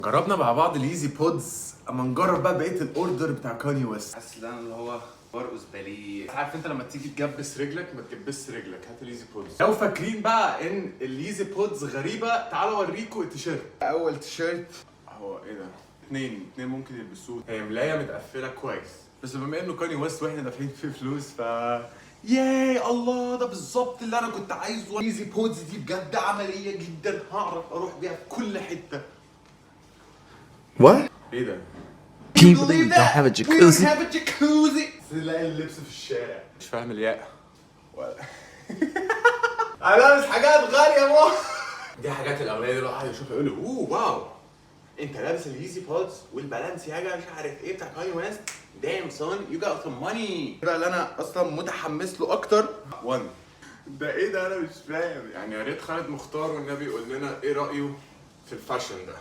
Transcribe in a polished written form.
جربنا مع بعض الايزي بودز، اما نجرب بقى بقيه الاوردر بتاع كاني ويست. حاسس ان انا اللي هو برقص باليه. عارف انت لما تيجي تجبس رجلك ما تجبسش رجلك، هات الايزي بودز. لو فاكرين بقى ان الايزي بودز غريبه، تعالوا اوريكم التيشيرت. اول تيشيرت اهو. ايه ده؟ اتنين ممكن يلبسوه. هي ملايه متقفله كويس، بس بما انه كاني ويست واحنا دافعين فيه فلوس ف ياي الله، ده بالظبط اللي انا كنت عايزه. الايزي بودز دي بجد عمليه جدا، هعرف اروح بيها في كل حته. What? ايه ده؟ Can you believe we don't have a jacuzzi? We have a jacuzzi. تلاقي اللبس في الشارع. مش فاهم الياء ولا انا لابس حاجات غالية مو. دي حاجات الاغنياء دي الواحد يشوفها يقول له اوه واو، انت لابس اليزي بودز والبالانسياجا مش عارف ايه بتاع كاني ويست. دام سون يو جات سم ماني. ده اللي انا اصلا متحمس له اكتر. 1 ده ايه ده؟ انا مش فاهم يعني. يا ريت خالد مختار والنبي يقول لنا ايه رايه في الفاشن ده.